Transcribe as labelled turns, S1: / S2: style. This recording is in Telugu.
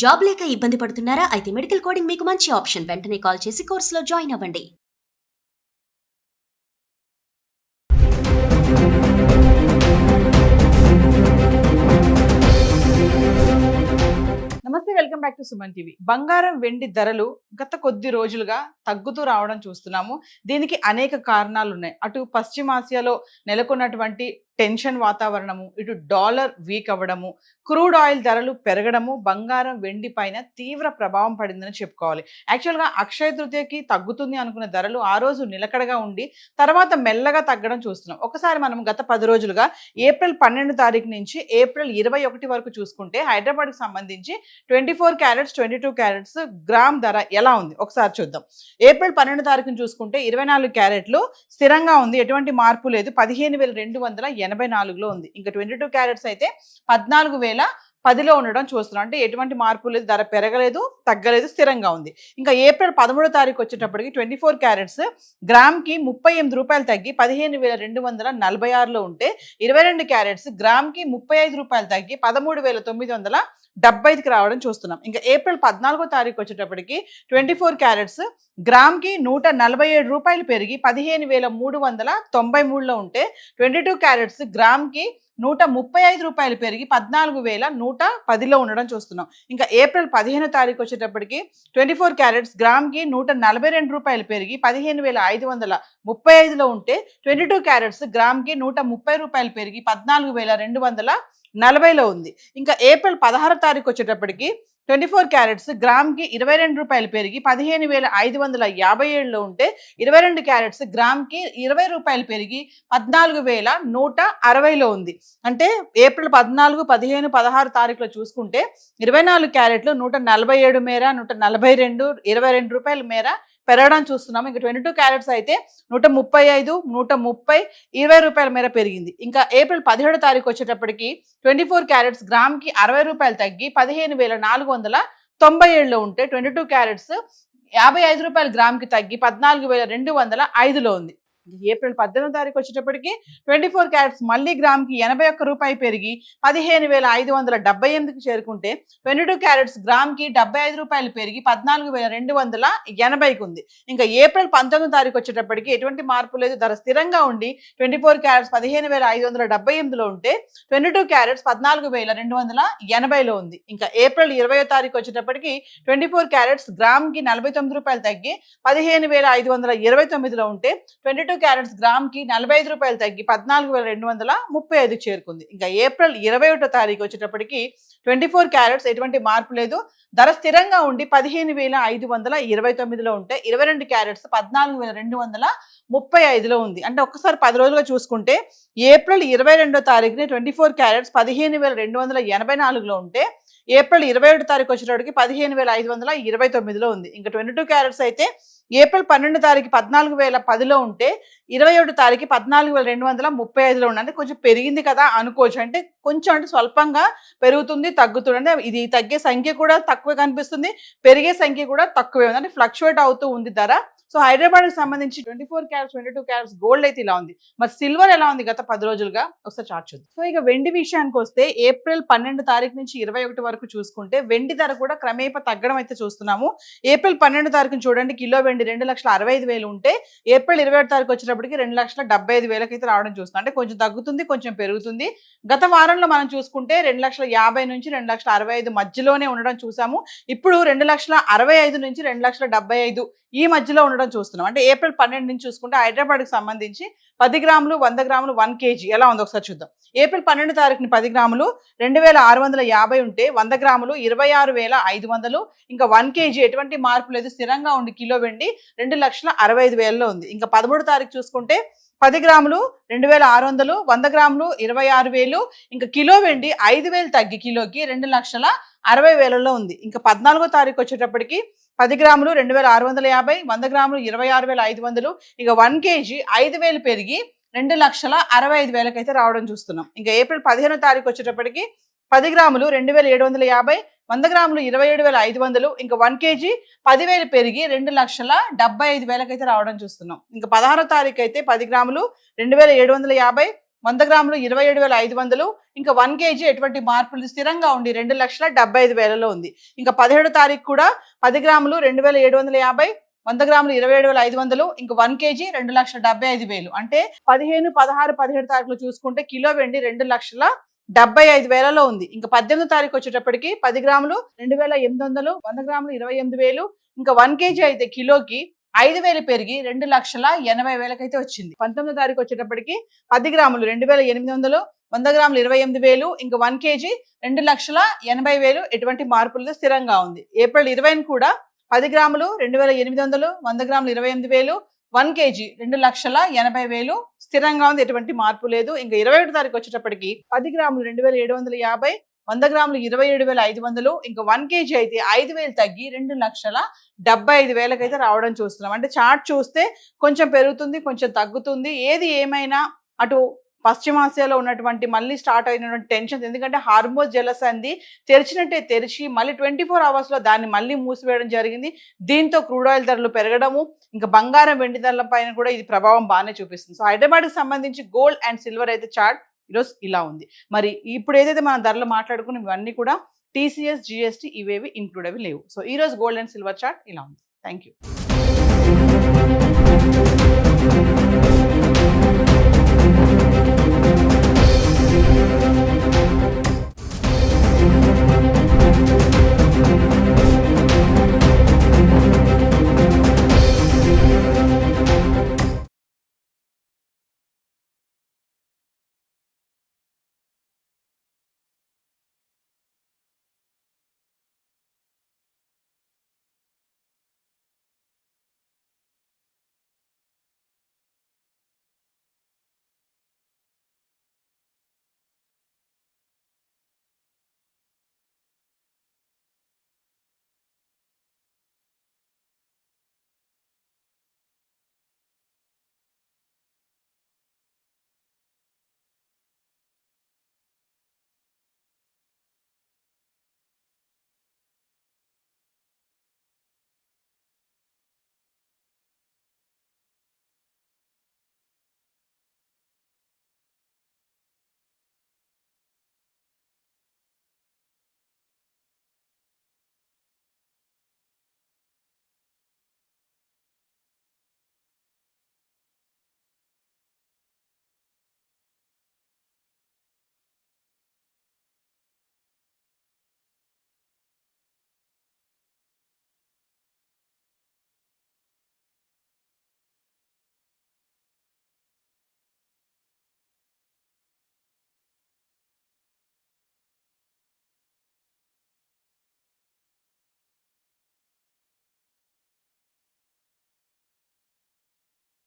S1: జాబ్ లేక ఇబ్బంది పడుతున్నారా? అయితే మెడికల్ కోడింగ్ మీకు మంచి ఆప్షన్. వెంటనే కాల్ చేసి కోర్సులో జాయిన్ అవ్వండి.
S2: నమస్తే, welcome back to Suman TV. బంగారం వెండి ధరలు గత కొద్ది రోజులుగా తగ్గుతూ రావడం చూస్తున్నాము. దీనికి అనేక కారణాలు ఉన్నాయి. అటు పశ్చిమాసియాలో నెలకొన్నటువంటి టెన్షన్ వాతావరణము, ఇటు డాలర్ వీక్ అవ్వడము, క్రూడ్ ఆయిల్ ధరలు పెరగడము బంగారం వెండి పైన తీవ్ర ప్రభావం పడిందని చెప్పుకోవాలి. యాక్చువల్గా అక్షయ తృతీయకి తగ్గుతుంది అనుకున్న ధరలు ఆ రోజు నిలకడగా ఉండి తర్వాత మెల్లగా తగ్గడం చూస్తున్నాం. ఒకసారి మనం గత 10 రోజులుగా ఏప్రిల్ 12 తారీఖు నుంచి ఏప్రిల్ 21 వరకు చూసుకుంటే హైదరాబాద్కి సంబంధించి 24 క్యారెట్స్ 22 క్యారెట్స్ గ్రామ్ ధర ఎలా ఉంది ఒకసారి చూద్దాం. ఏప్రిల్ 12 తారీఖును చూసుకుంటే 24 క్యారెట్లు స్థిరంగా ఉంది, ఎటువంటి మార్పు లేదు, 15,284లో ఉంది. ఇంకా 22 క్యారెట్స్ అయితే 14,010లో ఉండడం చూస్తున్నాం. అంటే ఎటువంటి మార్పు లేదు, ధర పెరగలేదు, తగ్గలేదు, స్థిరంగా ఉంది. ఇంకా ఏప్రిల్ 13 తారీఖు వచ్చేటప్పటికి 24 క్యారెట్స్ గ్రామ్కి 38 రూపాయలు తగ్గి 15,246లో ఉంటే 22 క్యారెట్స్ గ్రామ్కి 35 రూపాయలు తగ్గి 13,975కి రావడం చూస్తున్నాం. ఇంకా ఏప్రిల్ 14 తారీఖు వచ్చేటప్పటికి 24 క్యారెట్స్ గ్రామ్కి 147 రూపాయలు పెరిగి 15,393లో ఉంటే 22 క్యారెట్స్ గ్రామ్కి 135 రూపాయలు పెరిగి 14,110లో ఉండడం చూస్తున్నాం. ఇంకా ఏప్రిల్ 15 తారీఖు వచ్చేటప్పటికి 24 క్యారెట్స్ గ్రామ్కి 142 రూపాయలు పెరిగి 15,535లో ఉంటే 22 క్యారెట్స్ గ్రామ్కి 130 రూపాయలు పెరిగి 14,240లో ఉంది. ఇంకా ఏప్రిల్ 16 తారీఖు వచ్చేటప్పటికి 24 క్యారెట్స్ గ్రామ్కి 22 రూపాయలు పెరిగి 15,557లో ఉంటే 22 క్యారెట్స్ గ్రామ్కి 20 రూపాయలు పెరిగి 14,160లో ఉంది. అంటే ఏప్రిల్ 14, 15, 16 తారీఖులో చూసుకుంటే 24 క్యారెట్లు 147 మేర, 142, 22 రూపాయల మేర పెరగడం చూస్తున్నాము. ఇంకా 22 క్యారెట్స్ అయితే 135, 130, 20 రూపాయల మేర పెరిగింది. ఇంకా ఏప్రిల్ 17 తారీఖు వచ్చేటప్పటికి 24 క్యారెట్స్ గ్రామ్కి 60 రూపాయలు తగ్గి 15,497లో ఉంటే 22 క్యారెట్స్ 55 రూపాయలు గ్రామ్కి తగ్గి 14,205లో ఉంది. ఏప్రిల్ 18 తారీఖు వచ్చేటప్పటికి 24 క్యారెట్స్ మళ్ళీ గ్రామ్కి 81 రూపాయలు పెరిగి 15,578కి చేరుకుంటే 22 క్యారెట్స్ గ్రామ్కి 75 రూపాయలు పెరిగి 14,280కి ఉంది. ఇంకా ఏప్రిల్ 19 తారీఖు వచ్చేటప్పటికి ఎటువంటి మార్పు లేదు, ధర స్థిరంగా ఉండి 24 క్యారెట్స్ 15,578లో ఉంటే 22 క్యారెట్స్ 14,280లో ఉంది. ఇంకా ఏప్రిల్ 20 తారీఖు వచ్చేటప్పటికి 24 క్యారెట్స్ గ్రామ్కి 49 రూపాయలు తగ్గి 15,529లో ఉంటే 22 క్యారెట్స్ గ్రామ్కి 45 రూపాయలు తగ్గి 14,235 చేరుకుంది. ఇంకా ఏప్రిల్ 21 తారీఖు వచ్చేటప్పటికి 24 క్యారెట్స్ ఎటువంటి మార్పు లేదు, ధర స్థిరంగా ఉండి 15,529లో ఉంటే 22 క్యారెట్స్ 14,235లో ఉంది. అంటే ఒక్కసారి 10 రోజులుగా చూసుకుంటే ఏప్రిల్ 22 తారీఖుని 24 క్యారెట్స్ 15,284లో ఉంటే ఏప్రిల్ 21 తారీఖు వచ్చేటప్పటికి 15,529లో ఉంది. ఇంకా 22 క్యారెట్స్ అయితే ఏప్రిల్ 12 తారీఖు 14,010లో ఉంటే 21 తారీఖు 14,235లో ఉంది. అంటే కొంచెం పెరిగింది కదా అనుకోవచ్చు. అంటే కొంచెం అంటే స్వల్పంగా పెరుగుతుంది, తగ్గుతుంది. అంటే ఇది తగ్గే సంఖ్య కూడా తక్కువే కనిపిస్తుంది, పెరిగే సంఖ్య కూడా తక్కువే ఉంది. అంటే ఫ్లక్చువేట్ అవుతూ ఉంది ధర. సో హైదరాబాద్కి సంబంధించి 24 క్యారెట్స్ 22 క్యారెట్స్ గోల్డ్ అయితే ఇలా ఉంది. మరి సిల్వర్ ఎలా ఉంది గత 10 రోజులుగా ఒకసారి చార్ట్ చూద్దాం. సో ఇక వెండి విషయానికి వస్తే ఏప్రిల్ 12 తారీఖు నుంచి 21 వరకు చూసుకుంటే వెండి ధర కూడా క్రమేప తగ్గడం అయితే చూస్తున్నాము. ఏప్రిల్ 12 తారీఖున చూడండి, కిలో వెండి 2,65,000 ఉంటే ఏప్రిల్ 21 తారీఖు వచ్చేటప్పటికి 2,75,000 అయితే రావడం చూస్తున్నాం. అంటే కొంచెం తగ్గుతుంది, కొంచెం పెరుగుతుంది. గత వారంలో మనం చూసుకుంటే 2,50,000 నుంచి 2,65,000 మధ్యలోనే ఉండడం చూసాము. ఇప్పుడు 2,65,000 నుంచి 2,75,000 ఈ మధ్యలో ఉండడం చూస్తున్నాం. అంటే ఏప్రిల్ 12 నుంచి చూసుకుంటే హైదరాబాద్కి సంబంధించి 10 గ్రాములు 100 గ్రాములు 1 కేజీ ఎలా ఉందో ఒకసారి చూద్దాం. ఏప్రిల్ 12 తారీఖుని 10 గ్రాములు 2,650 ఉంటే 100 గ్రాములు 26,500. ఇంకా 1 కేజీ ఎటువంటి మార్పు లేదు, స్థిరంగా ఉండి కిలో వెండి 2,65,000లో ఉంది. ఇంకా 13 తారీఖు చూసుకుంటే 10 గ్రాములు 2,600, 100 గ్రాములు 26,000. ఇంకా కిలో వెండి 5,000 తగ్గి కిలోకి 2,60,000లో ఉంది. ఇంకా 14 తారీఖు వచ్చేటప్పటికి 10 గ్రాములు 2,650, 100 గ్రాములు 26,500. ఇక 1 కేజీ 5,000 పెరిగి 2,65,000 అయితే రావడం చూస్తున్నాం. ఇంకా ఏప్రిల్ 15 తారీఖు వచ్చేటప్పటికి 10 గ్రాములు 2,750, 100 గ్రాములు 27,500. ఇంకా 1 కేజీ 10,000 పెరిగి 2,75,000 అయితే రావడం చూస్తున్నాం. ఇంకా 16 తారీఖు అయితే 10 గ్రాములు 2,750, 100 గ్రాములు 27,500, ఇంకా 1 కేజీ ఎటువంటి మార్పులు స్థిరంగా ఉండి 2,75,000లో ఉంది. ఇంకా 17వ తారీఖు కూడా 10 గ్రాములు 2,750, 100 గ్రాములు 27,500, ఇంకా 1 కేజీ 2,75,000. అంటే 15, 16, 17 తారీఖులు చూసుకుంటే కిలో వెండి 2,75,000లో ఉంది. ఇంకా 18వ తారీఖు వచ్చేటప్పటికి 10 గ్రాములు 2,800, 100 గ్రాములు 28,000, ఇంకా 1 కేజీ అయితే కిలోకి 5,000 పెరిగి 2,80,000 అయితే వచ్చింది. 19వ తారీఖు వచ్చేటప్పటికి 10 గ్రాములు 2,800, 100 గ్రాములు 28,000, ఇంకా 1 కేజీ 2,80,000 ఎటువంటి మార్పులతో స్థిరంగా ఉంది. ఏప్రిల్ 20 కూడా 10 గ్రాములు 2,800, 100 గ్రాములు 28,000, 1 కేజీ 2,80,000 స్థిరంగా ఉంది, ఎటువంటి మార్పు లేదు. ఇంకా 21వ తారీఖు వచ్చేటప్పటికి 10 గ్రాములు 2,750, 100 గ్రాములు 27,500, ఇంకా 1 కేజీ అయితే 5,000 తగ్గి 2,75,000 అయితే రావడం చూస్తున్నాం. అంటే చార్ట్ చూస్తే కొంచెం పెరుగుతుంది, కొంచెం తగ్గుతుంది. ఏది ఏమైనా అటు పశ్చిమాసియాలో ఉన్నటువంటి మళ్ళీ స్టార్ట్ అయినటువంటి టెన్షన్స్, ఎందుకంటే హార్మోజ్ జలసంధి తెరిచినట్టే తెరిచి మళ్ళీ 24 అవర్స్లో దాన్ని మళ్ళీ మూసివేయడం జరిగింది. దీంతో క్రూడ్ ఆయిల్ ధరలు పెరగడము, ఇంకా బంగారం వెండి ధరల పైన కూడా ఇది ప్రభావం బాగానే చూపిస్తుంది. సో హైదరాబాద్కి సంబంధించి గోల్డ్ అండ్ సిల్వర్ అయితే చార్ట్ ఈరోజు ఇలా ఉంది. మరి ఇప్పుడు ఏదైతే మనం ధరలు మాట్లాడుకుని ఇవన్నీ కూడా TCS, GST ఇవేవి ఇంక్లూడ్ అవి లేవు. సో ఈ రోజు గోల్డ్ అండ్ సిల్వర్ చార్ట్ ఇలా ఉంది. Thank you.